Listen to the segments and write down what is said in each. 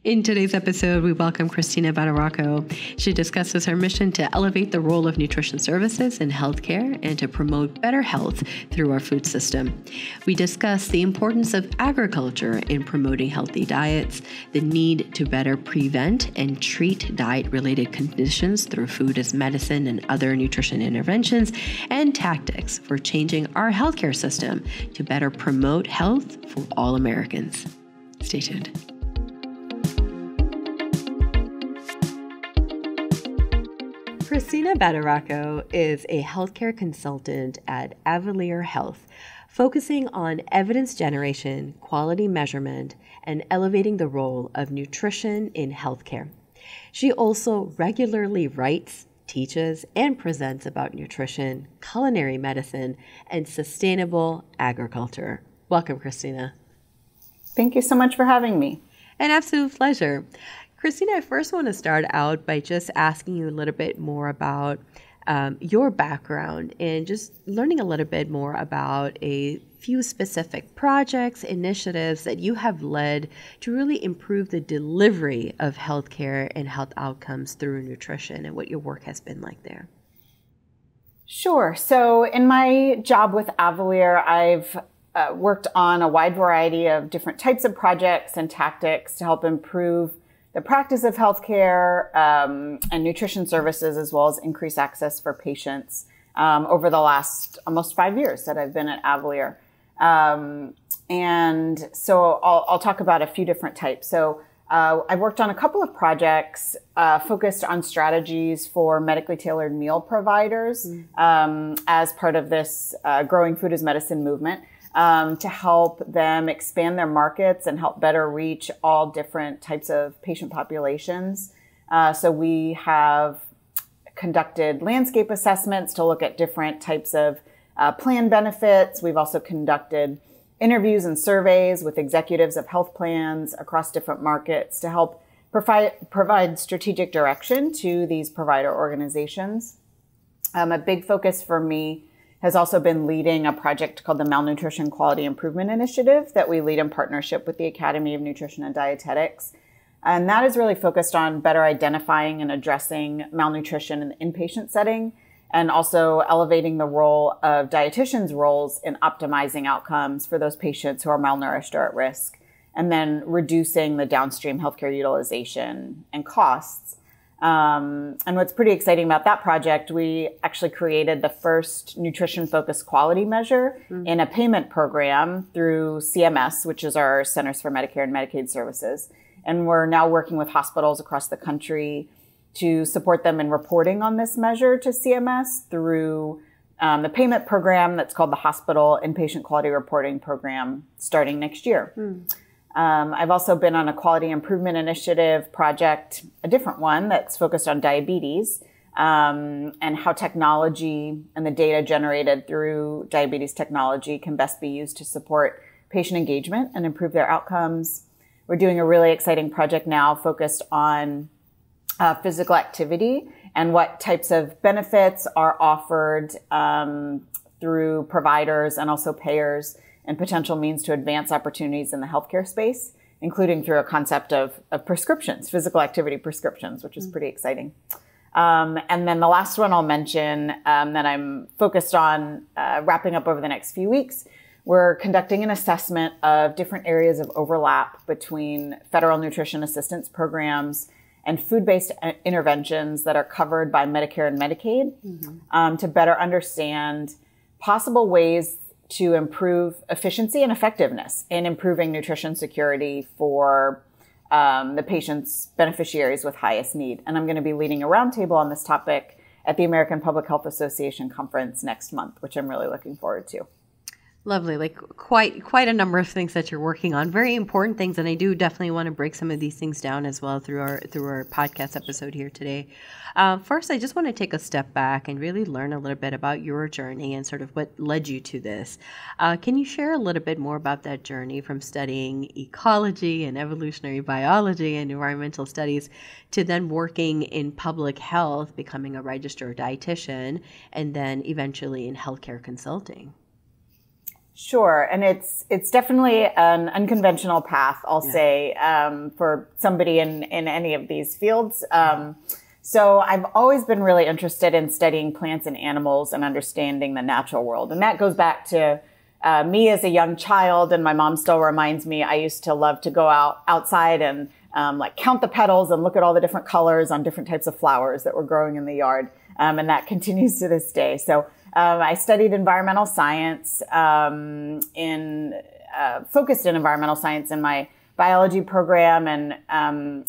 In today's episode, we welcome Christina Badaracco. She discusses her mission to elevate the role of nutrition services in healthcare and to promote better health through our food system. We discuss the importance of agriculture in promoting healthy diets, the need to better prevent and treat diet-related conditions through food as medicine and other nutrition interventions, and tactics for changing our healthcare system to better promote health for all Americans. Stay tuned. Christina Badaracco is a healthcare consultant at Avalere Health, focusing on evidence generation, quality measurement, and elevating the role of nutrition in healthcare. She also regularly writes, teaches, and presents about nutrition, culinary medicine, and sustainable agriculture. Welcome, Christina. Thank you so much for having me. An absolute pleasure. Christina, I first want to start out by just asking you a little bit more about your background and just learning a little bit more about a few specific projects, initiatives that you have led to really improve the delivery of healthcare and health outcomes through nutrition and what your work has been like there. Sure. So in my job with Avalere, I've worked on a wide variety of different types of projects and tactics to help improve the practice of healthcare and nutrition services, as well as increase access for patients over the last almost 5 years that I've been at Avalere. And so I'll talk about a few different types. So I've worked on a couple of projects focused on strategies for medically tailored meal providers as part of this growing food as medicine movement. To help them expand their markets and help better reach all different types of patient populations. So we have conducted landscape assessments to look at different types of plan benefits. We've also conducted interviews and surveys with executives of health plans across different markets to help provide strategic direction to these provider organizations. A big focus for me has also been leading a project called the Malnutrition Quality Improvement Initiative that we lead in partnership with the Academy of Nutrition and Dietetics. And that is really focused on better identifying and addressing malnutrition in the inpatient setting, and also elevating the role of dietitians' roles in optimizing outcomes for those patients who are malnourished or at risk, and then reducing the downstream healthcare utilization and costs. And what's pretty exciting about that project, we actually created the first nutrition-focused quality measure in a payment program through CMS, which is our Centers for Medicare and Medicaid Services. And we're now working with hospitals across the country to support them in reporting on this measure to CMS through the payment program that's called the Hospital Inpatient Quality Reporting Program starting next year. I've also been on a quality improvement initiative project, a different one that's focused on diabetes and how technology and the data generated through diabetes technology can best be used to support patient engagement and improve their outcomes. We're doing a really exciting project now focused on physical activity and what types of benefits are offered through providers and also payers, and potential means to advance opportunities in the healthcare space, including through a concept of prescriptions, physical activity prescriptions, which is pretty exciting. And then the last one I'll mention that I'm focused on wrapping up over the next few weeks, we're conducting an assessment of different areas of overlap between federal nutrition assistance programs and food-based interventions that are covered by Medicare and Medicaid to better understand possible ways to improve efficiency and effectiveness in improving nutrition security for the patient's beneficiaries with highest need. And I'm going to be leading a roundtable on this topic at the American Public Health Association conference next month, which I'm really looking forward to. Lovely. Like quite a number of things that you're working on. Very important things, and I do definitely want to break some of these things down as well through our podcast episode here today. First, I just want to take a step back and really learn a little bit about your journey and sort of what led you to this. Can you share a little bit more about that journey from studying ecology and evolutionary biology and environmental studies to then working in public health, becoming a registered dietitian, and then eventually in healthcare consulting? Sure, and it's definitely an unconventional path, I'll say, for somebody in any of these fields. So I've always been really interested in studying plants and animals and understanding the natural world, and that goes back to me as a young child. And my mom still reminds me I used to love to go outside and like count the petals and look at all the different colors on different types of flowers that were growing in the yard, and that continues to this day. So. I studied environmental science, focused in environmental science in my biology program and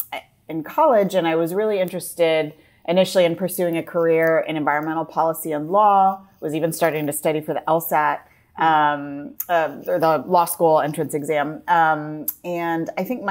in college. And I was really interested initially in pursuing a career in environmental policy and law, was even starting to study for the LSAT, or the law school entrance exam. And I think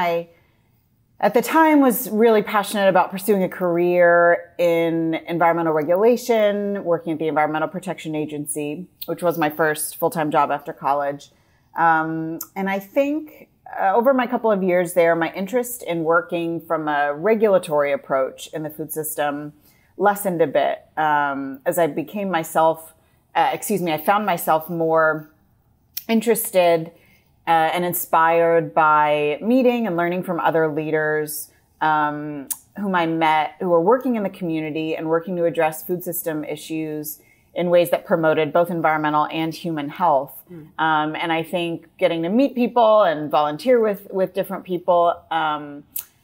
at the time was really passionate about pursuing a career in environmental regulation, working at the Environmental Protection Agency, which was my first full-time job after college. And I think over my couple of years there, my interest in working from a regulatory approach in the food system lessened a bit as I became I found myself more interested and inspired by meeting and learning from other leaders whom I met who were working in the community and working to address food system issues in ways that promoted both environmental and human health. And I think getting to meet people and volunteer with different people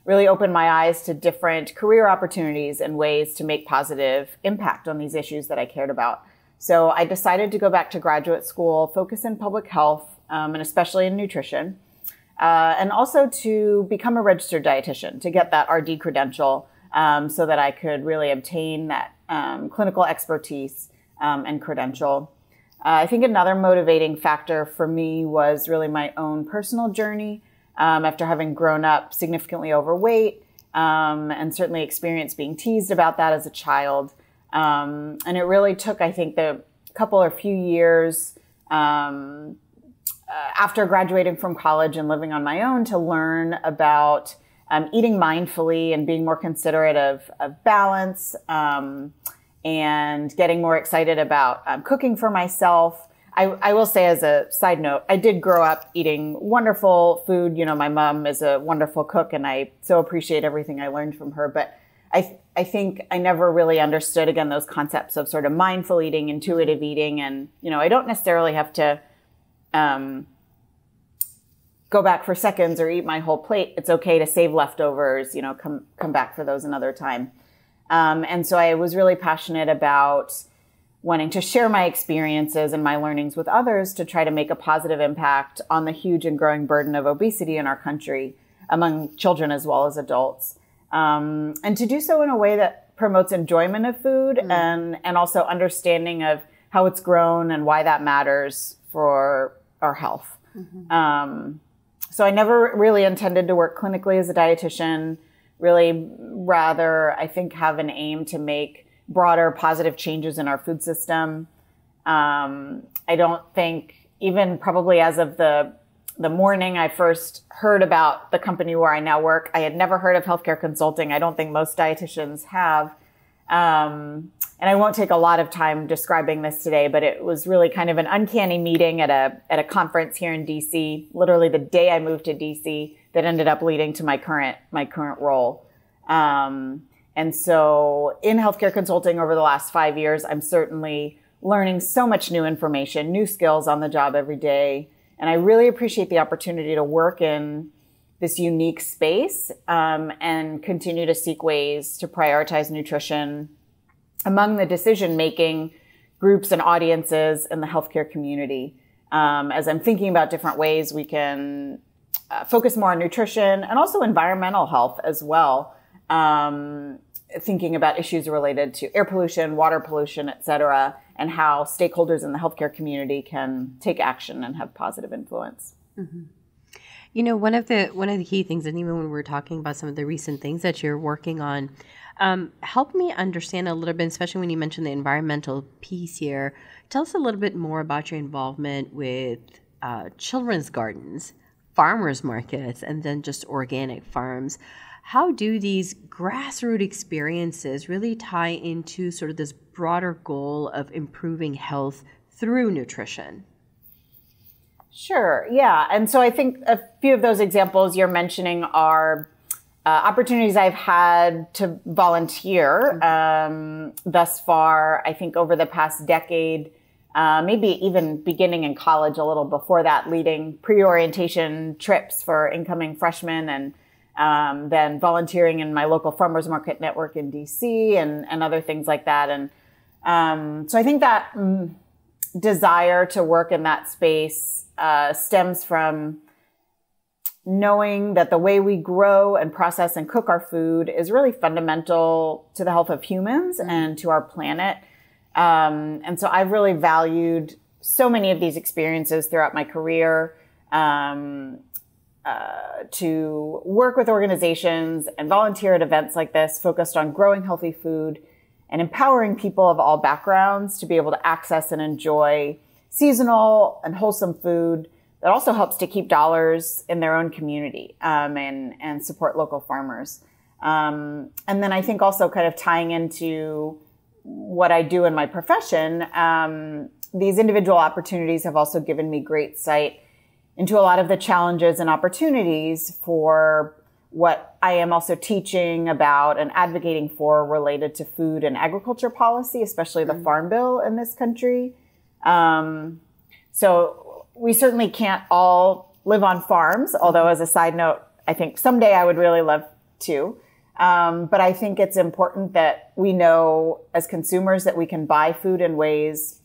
really opened my eyes to different career opportunities and ways to make positive impact on these issues that I cared about. So I decided to go back to graduate school, focus in public health, and especially in nutrition, and also to become a registered dietitian, to get that RD credential so that I could really obtain that clinical expertise and credential. I think another motivating factor for me was really my own personal journey after having grown up significantly overweight and certainly experienced being teased about that as a child. And it really took, I think, the couple or few years after graduating from college and living on my own to learn about eating mindfully and being more considerate of balance and getting more excited about cooking for myself. I will say as a side note, I did grow up eating wonderful food. You know, my mom is a wonderful cook and I so appreciate everything I learned from her. But I think I never really understood, again, those concepts of sort of mindful eating, intuitive eating. And, you know, I don't necessarily have to go back for seconds or eat my whole plate. It's okay to save leftovers, you know, come back for those another time. And so I was really passionate about wanting to share my experiences and my learnings with others to try to make a positive impact on the huge and growing burden of obesity in our country among children as well as adults. And to do so in a way that promotes enjoyment of food and also understanding of how it's grown and why that matters for our health. So I never really intended to work clinically as a dietitian, really rather, I think, have an aim to make broader positive changes in our food system. I don't think, even probably as of the morning I first heard about the company where I now work, I had never heard of healthcare consulting. I don't think most dietitians have. And I won't take a lot of time describing this today, but it was really kind of an uncanny meeting at a conference here in DC, literally the day I moved to DC, that ended up leading to my current role. And so in healthcare consulting over the last 5 years, I'm certainly learning so much new information, new skills on the job every day. And I really appreciate the opportunity to work in this unique space and continue to seek ways to prioritize nutrition among the decision-making groups and audiences in the healthcare community. As I'm thinking about different ways we can focus more on nutrition and also environmental health as well. Thinking about issues related to air pollution, water pollution, et cetera, and how stakeholders in the healthcare community can take action and have positive influence. You know, one of the key things, and even when we're talking about some of the recent things that you're working on, help me understand a little bit, especially when you mentioned the environmental piece here. Tell us a little bit more about your involvement with children's gardens, farmers markets, and then just organic farms. How do these grassroots experiences really tie into sort of this broader goal of improving health through nutrition? Sure. Yeah. And so I think a few of those examples you're mentioning are opportunities I've had to volunteer thus far. I think over the past decade, maybe even beginning in college a little before that, leading pre-orientation trips for incoming freshmen, and then volunteering in my local farmers market network in DC and other things like that. And so I think that desire to work in that space stems from knowing that the way we grow and process and cook our food is really fundamental to the health of humans and to our planet. And so I've really valued so many of these experiences throughout my career, to work with organizations and volunteer at events like this focused on growing healthy food and empowering people of all backgrounds to be able to access and enjoy seasonal and wholesome food that also helps to keep dollars in their own community, and support local farmers. And then I think also kind of tying into what I do in my profession, these individual opportunities have also given me great sight into a lot of the challenges and opportunities for what I am also teaching about and advocating for related to food and agriculture policy, especially the Farm Bill in this country. So we certainly can't all live on farms, although as a side note, I think someday I would really love to. But I think it's important that we know as consumers that we can buy food in ways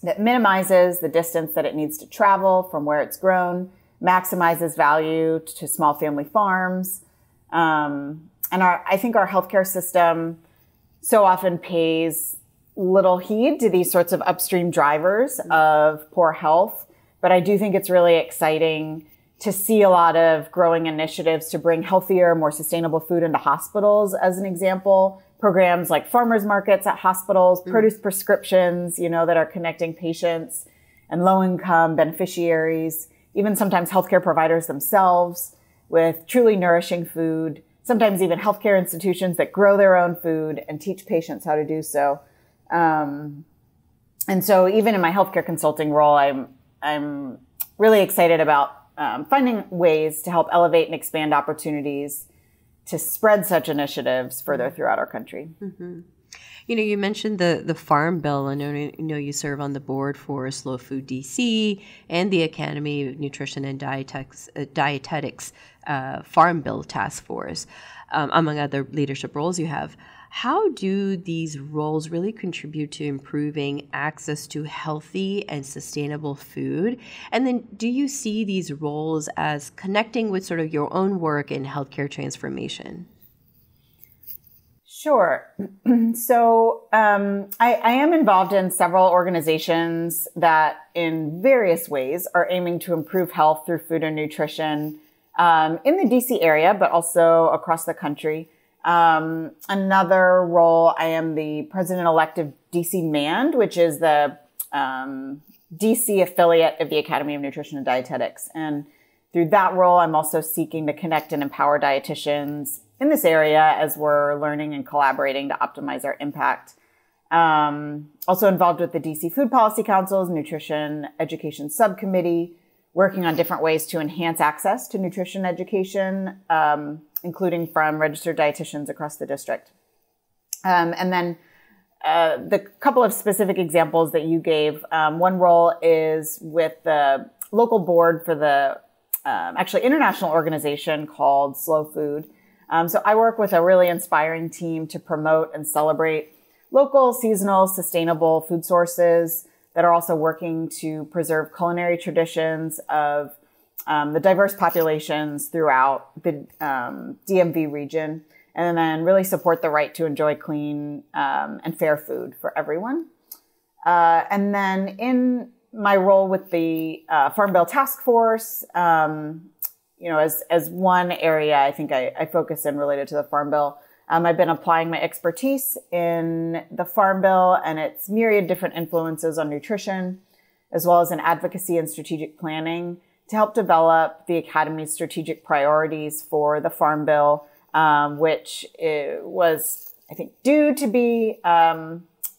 that minimizes the distance that it needs to travel from where it's grown, maximizes value to small family farms. And I think our healthcare system so often pays little heed to these sorts of upstream drivers of poor health. But I do think it's really exciting to see a lot of growing initiatives to bring healthier, more sustainable food into hospitals, as an example. Programs like farmers markets at hospitals, produce prescriptions, that are connecting patients and low-income beneficiaries, even sometimes healthcare providers themselves with truly nourishing food, sometimes even healthcare institutions that grow their own food and teach patients how to do so. And so even in my healthcare consulting role, I'm really excited about finding ways to help elevate and expand opportunities to spread such initiatives further throughout our country. Mm-hmm. You mentioned the Farm Bill. I know you serve on the board for Slow Food DC and the Academy of Nutrition and Dietetics Farm Bill Task Force, among other leadership roles you have. How do these roles really contribute to improving access to healthy and sustainable food? And then do you see these roles as connecting with sort of your own work in healthcare transformation? Sure. So I am involved in several organizations that in various ways are aiming to improve health through food and nutrition in the DC area, but also across the country. Another role, I am the president-elect of DC MAND, which is the DC affiliate of the Academy of Nutrition and Dietetics. And through that role, I'm also seeking to connect and empower dietitians in this area as we're learning and collaborating to optimize our impact. Also involved with the DC Food Policy Council's Nutrition Education Subcommittee, working on different ways to enhance access to nutrition education, including from registered dietitians across the district. And then the couple of specific examples that you gave, one role is with the local board for the actually international organization called Slow Food. So I work with a really inspiring team to promote and celebrate local, seasonal, sustainable food sources that are also working to preserve culinary traditions of the diverse populations throughout the DMV region, and then really support the right to enjoy clean and fair food for everyone. And then in my role with the Farm Bill Task Force, as one area I think I focus in related to the Farm Bill, I've been applying my expertise in the Farm Bill and its myriad different influences on nutrition, as well as in advocacy and strategic planning to help develop the Academy's strategic priorities for the Farm Bill, which was, I think, due to be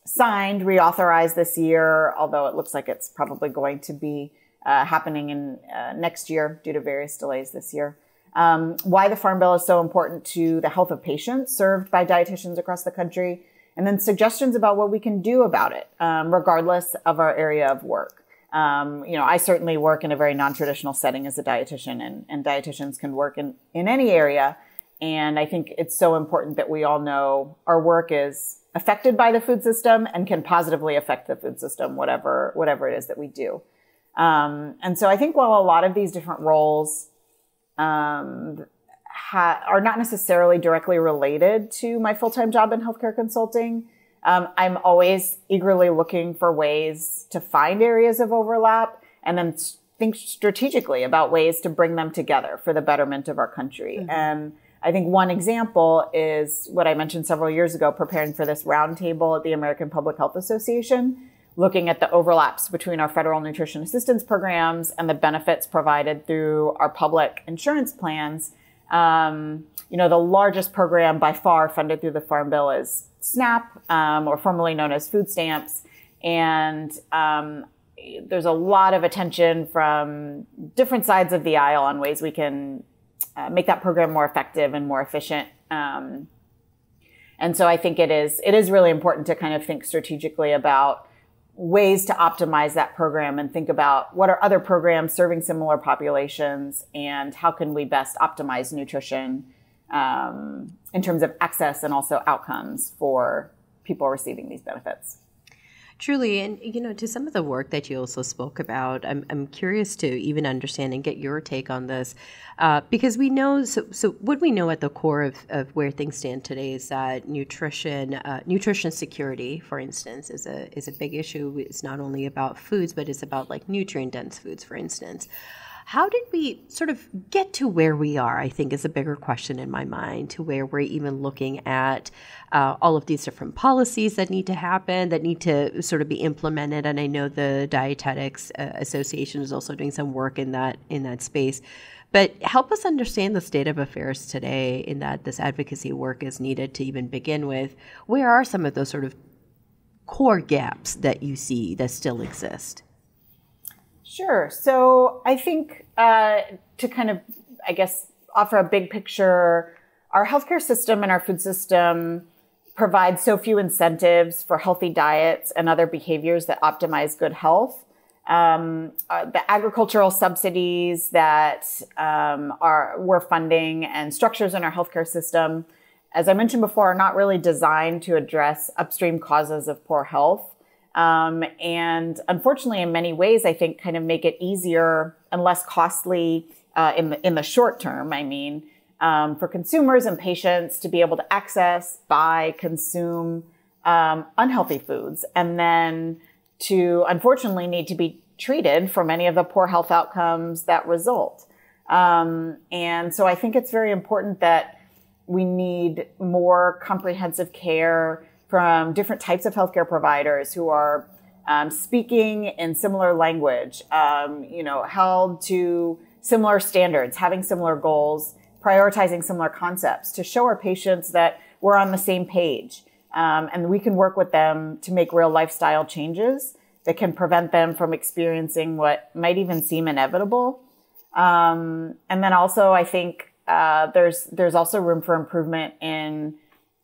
signed, reauthorized this year, although it looks like it's probably going to be happening in next year due to various delays this year. Why the Farm Bill is so important to the health of patients served by dietitians across the country, and then suggestions about what we can do about it, regardless of our area of work. I certainly work in a very non-traditional setting as a dietitian, and dietitians can work in any area. And I think it's so important that we all know our work is affected by the food system and can positively affect the food system, whatever it is that we do. And so I think while a lot of these different roles are not necessarily directly related to my full-time job in healthcare consulting, I'm always eagerly looking for ways to find areas of overlap and then think strategically about ways to bring them together for the betterment of our country. Mm-hmm. And I think one example is what I mentioned several years ago, preparing for this roundtable at the American Public Health Association, looking at the overlaps between our federal nutrition assistance programs and the benefits provided through our public insurance plans. The largest program by far funded through the Farm Bill is SNAP, or formerly known as food stamps. And there's a lot of attention from different sides of the aisle on ways we can make that program more effective and more efficient. And so I think it is really important to kind of think strategically about ways to optimize that program and think about what are other programs serving similar populations and how can we best optimize nutrition in terms of access and also outcomes for people receiving these benefits. Truly. And, to some of the work that you also spoke about, I'm curious to even understand and get your take on this, because we know, so what we know at the core of where things stand today is that nutrition security, for instance, is a big issue. It's not only about foods, but it's about like nutrient-dense foods, for instance. How did we sort of get to where we are, I think, is a bigger question in my mind, to where we're even looking at all of these different policies that need to happen, that need to sort of be implemented. And I know the Dietetics Association is also doing some work in that space. But help us understand the state of affairs today, in that this advocacy work is needed to even begin with. Where are some of those sort of core gaps that you see that still exist? Sure. So I think to kind of, offer a big picture, our healthcare system and our food system provide so few incentives for healthy diets and other behaviors that optimize good health. The agricultural subsidies that we're funding and structures in our healthcare system, as I mentioned before, are not really designed to address upstream causes of poor health. And unfortunately, in many ways, I think kind of make it easier and less costly in the short term, for consumers and patients to be able to access, buy, consume unhealthy foods, and then to unfortunately need to be treated for many of the poor health outcomes that result. And so I think it's very important that we need more comprehensive care from different types of healthcare providers who are speaking in similar language, held to similar standards, having similar goals, prioritizing similar concepts to show our patients that we're on the same page. And we can work with them to make real lifestyle changes that can prevent them from experiencing what might even seem inevitable. And then also, I think there's also room for improvement in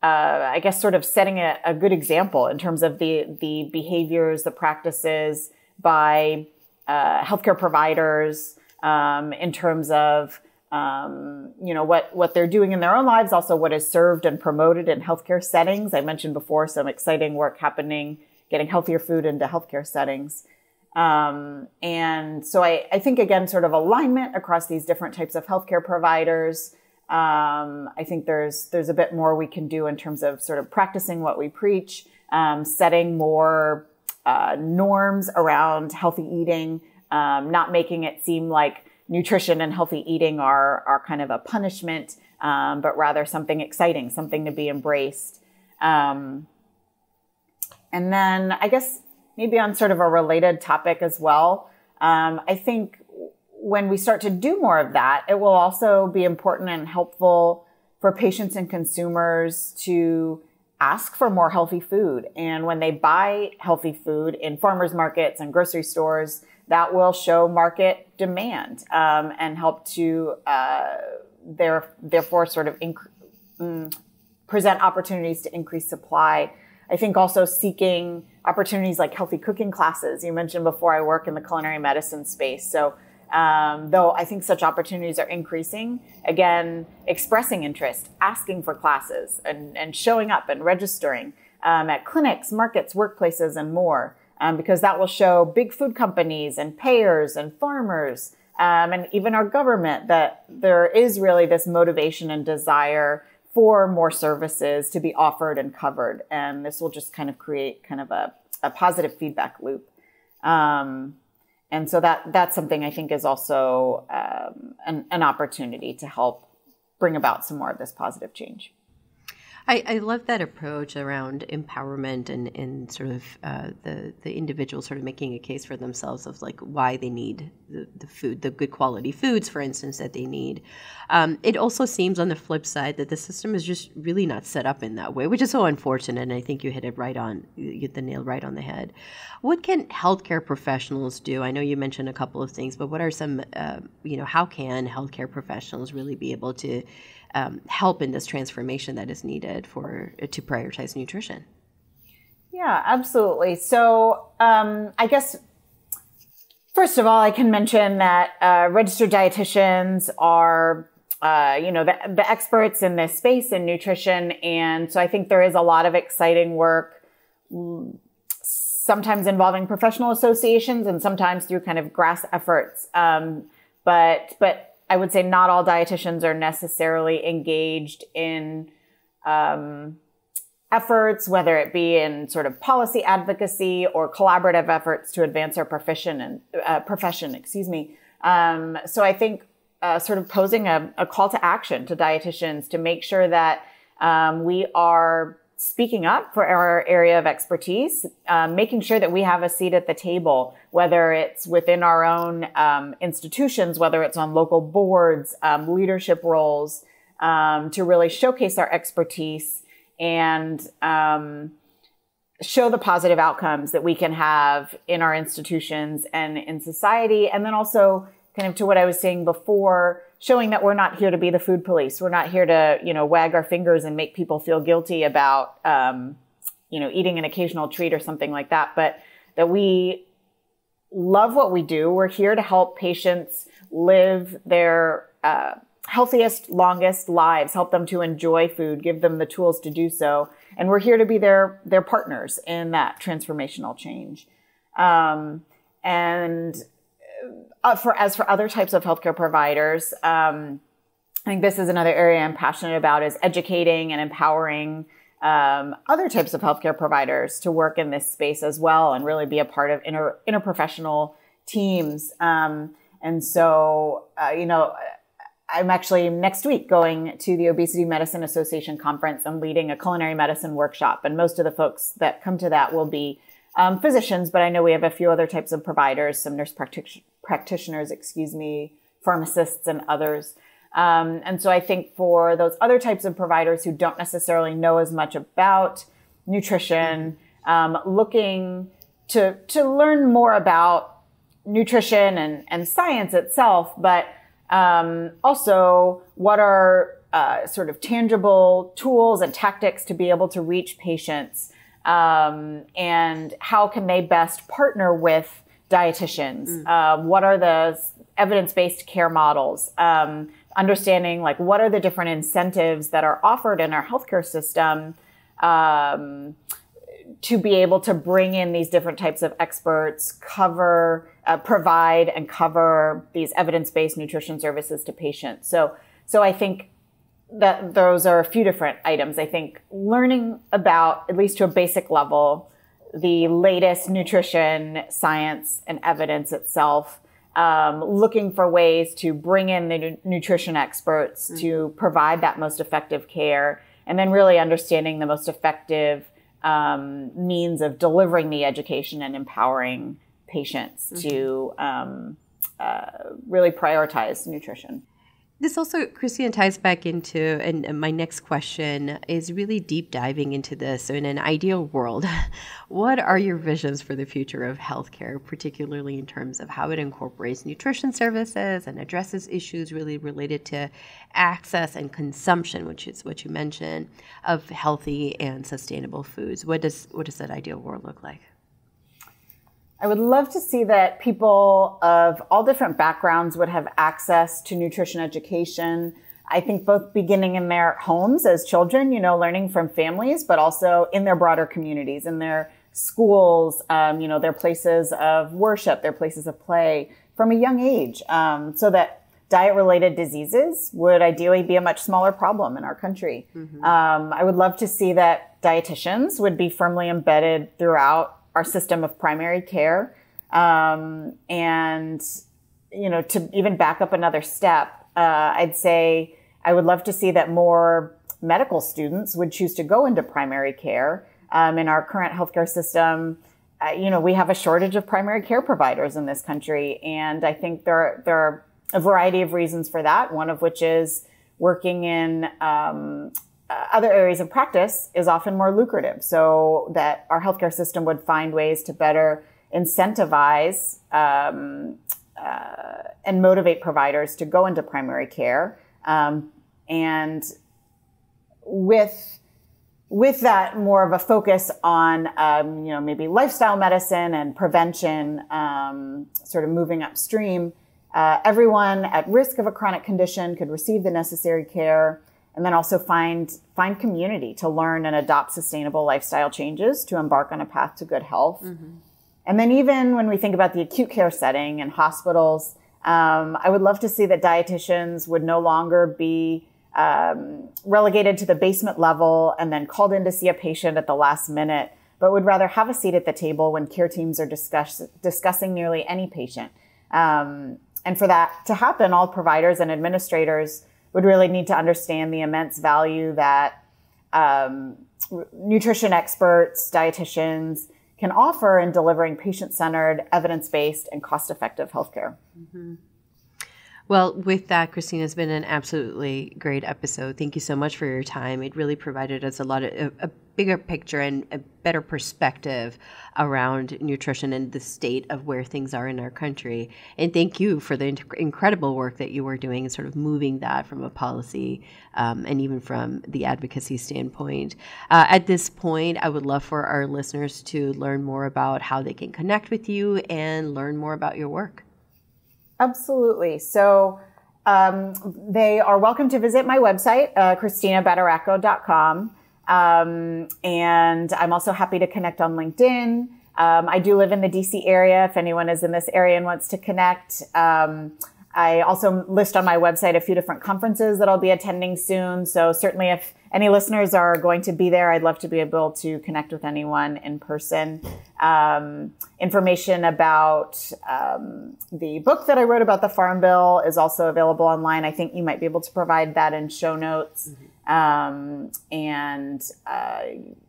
sort of setting a good example in terms of the behaviors, the practices by healthcare providers, in terms of what they're doing in their own lives, also what is served and promoted in healthcare settings. I mentioned before some exciting work happening, getting healthier food into healthcare settings. And so I think, again, sort of alignment across these different types of healthcare providers. I think there's a bit more we can do in terms of sort of practicing what we preach, setting more norms around healthy eating, not making it seem like nutrition and healthy eating are kind of a punishment, but rather something exciting, something to be embraced. And then I guess maybe on sort of a related topic as well, I think when we start to do more of that, it will also be important and helpful for patients and consumers to ask for more healthy food. And when they buy healthy food in farmers markets and grocery stores, that will show market demand and help to therefore sort of present opportunities to increase supply. I think also seeking opportunities like healthy cooking classes. You mentioned before, I work in the culinary medicine space. So though I think such opportunities are increasing, again, expressing interest, asking for classes and showing up and registering at clinics, markets, workplaces, and more, because that will show big food companies and payers and farmers and even our government that there is really this motivation and desire for more services to be offered and covered. And this will just kind of create kind of a positive feedback loop. And so that's something I think is also an opportunity to help bring about some more of this positive change. I love that approach around empowerment and sort of the individual sort of making a case for themselves of like why they need the food, the good quality foods, for instance, that they need. It also seems on the flip side that the system is just really not set up in that way, which is so unfortunate. And I think you hit the nail right on the head. What can healthcare professionals do? I know you mentioned a couple of things, but what are some, how can healthcare professionals really be able to help in this transformation that is needed to prioritize nutrition? Yeah, absolutely. So I guess, first of all, I can mention that registered dietitians are, the experts in this space in nutrition. And so I think there is a lot of exciting work, sometimes involving professional associations and sometimes through kind of grass efforts. But I would say not all dietitians are necessarily engaged in efforts, whether it be in sort of policy advocacy or collaborative efforts to advance our profession. So I think sort of posing a call to action to dietitians to make sure that we are speaking up for our area of expertise, making sure that we have a seat at the table, whether it's within our own institutions, whether it's on local boards, leadership roles, to really showcase our expertise and show the positive outcomes that we can have in our institutions and in society. And then also kind of to what I was saying before, showing that we're not here to be the food police. We're not here to, wag our fingers and make people feel guilty about, eating an occasional treat or something like that, but that we love what we do. We're here to help patients live their healthiest, longest lives, help them to enjoy food, give them the tools to do so. And we're here to be their partners in that transformational change. As for other types of healthcare providers, I think this is another area I'm passionate about, is educating and empowering other types of healthcare providers to work in this space as well and really be a part of interprofessional teams. And so, I'm actually next week going to the Obesity Medicine Association conference and leading a culinary medicine workshop. And most of the folks that come to that will be physicians, but I know we have a few other types of providers, some nurse practitioners, pharmacists and others. And so I think for those other types of providers who don't necessarily know as much about nutrition, looking to learn more about nutrition and science itself, but also what are sort of tangible tools and tactics to be able to reach patients, and how can they best partner with dietitians? What are the evidence-based care models? Understanding like what are the different incentives that are offered in our healthcare system to be able to bring in these different types of experts, provide and cover these evidence-based nutrition services to patients. So I think that those are a few different items. I think learning about, at least to a basic level, the latest nutrition science and evidence itself, looking for ways to bring in the nutrition experts to provide that most effective care, and then really understanding the most effective means of delivering the education and empowering patients to really prioritize nutrition. This also, Christina, ties back into, and my next question is really deep diving into this. So in an ideal world, what are your visions for the future of healthcare, particularly in terms of how it incorporates nutrition services and addresses issues really related to access and consumption, which is what you mentioned, of healthy and sustainable foods? What does that ideal world look like? I would love to see that people of all different backgrounds would have access to nutrition education. I think both beginning in their homes as children, learning from families, but also in their broader communities, in their schools, their places of worship, their places of play from a young age, so that diet-related diseases would ideally be a much smaller problem in our country. Mm-hmm. I would love to see that dietitians would be firmly embedded throughout our system of primary care. And, to even back up another step, I'd say I would love to see that more medical students would choose to go into primary care. In our current healthcare system, we have a shortage of primary care providers in this country. And I think there are a variety of reasons for that, one of which is working in other areas of practice is often more lucrative, so that our healthcare system would find ways to better incentivize and motivate providers to go into primary care. And with that, more of a focus on, maybe lifestyle medicine and prevention, sort of moving upstream. Everyone at risk of a chronic condition could receive the necessary care, and then also find community to learn and adopt sustainable lifestyle changes to embark on a path to good health. Mm-hmm. And then even when we think about the acute care setting and hospitals, I would love to see that dietitians would no longer be relegated to the basement level and then called in to see a patient at the last minute, but would rather have a seat at the table when care teams are discussing nearly any patient. And for that to happen, all providers and administrators would really need to understand the immense value that nutrition experts, dietitians can offer in delivering patient-centered, evidence-based, and cost-effective healthcare. Mm-hmm. Well, with that, Christina, it's been an absolutely great episode. Thank you so much for your time. It really provided us a bigger picture and a better perspective around nutrition and the state of where things are in our country. And thank you for the incredible work that you were doing and sort of moving that from a policy and even from the advocacy standpoint. At this point, I would love for our listeners to learn more about how they can connect with you and learn more about your work. Absolutely. So they are welcome to visit my website, ChristinaBadaracco.com. And I'm also happy to connect on LinkedIn. I do live in the DC area if anyone is in this area and wants to connect. I also list on my website a few different conferences that I'll be attending soon. So certainly if any listeners are going to be there, I'd love to be able to connect with anyone in person. Information about the book that I wrote about the Farm Bill is also available online. I think you might be able to provide that in show notes. Mm-hmm.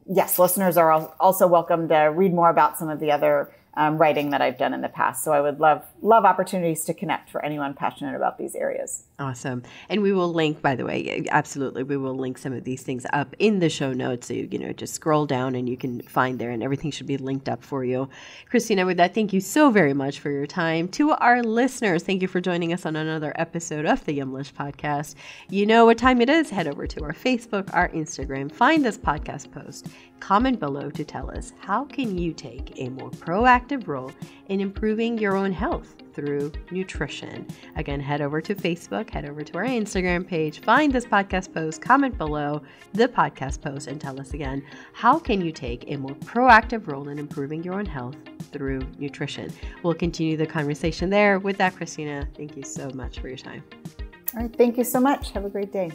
Yes, listeners are also welcome to read more about some of the other writing that I've done in the past. So I would love opportunities to connect for anyone passionate about these areas. Awesome. And we will link, by the way, absolutely, we will link some of these things up in the show notes. So, just scroll down and you can find there and everything should be linked up for you. Christina, with that, thank you so very much for your time. To our listeners, thank you for joining us on another episode of the Yumlish Podcast. You know what time it is. Head over to our Facebook, our Instagram, find this podcast post, comment below to tell us how can you take a more proactive role in improving your own health through nutrition. Again, head over to Facebook, head over to our Instagram page, find this podcast post, comment below the podcast post, and tell us again, how can you take a more proactive role in improving your own health through nutrition? We'll continue the conversation there. With that, Christina, thank you so much for your time. All right. Thank you so much. Have a great day.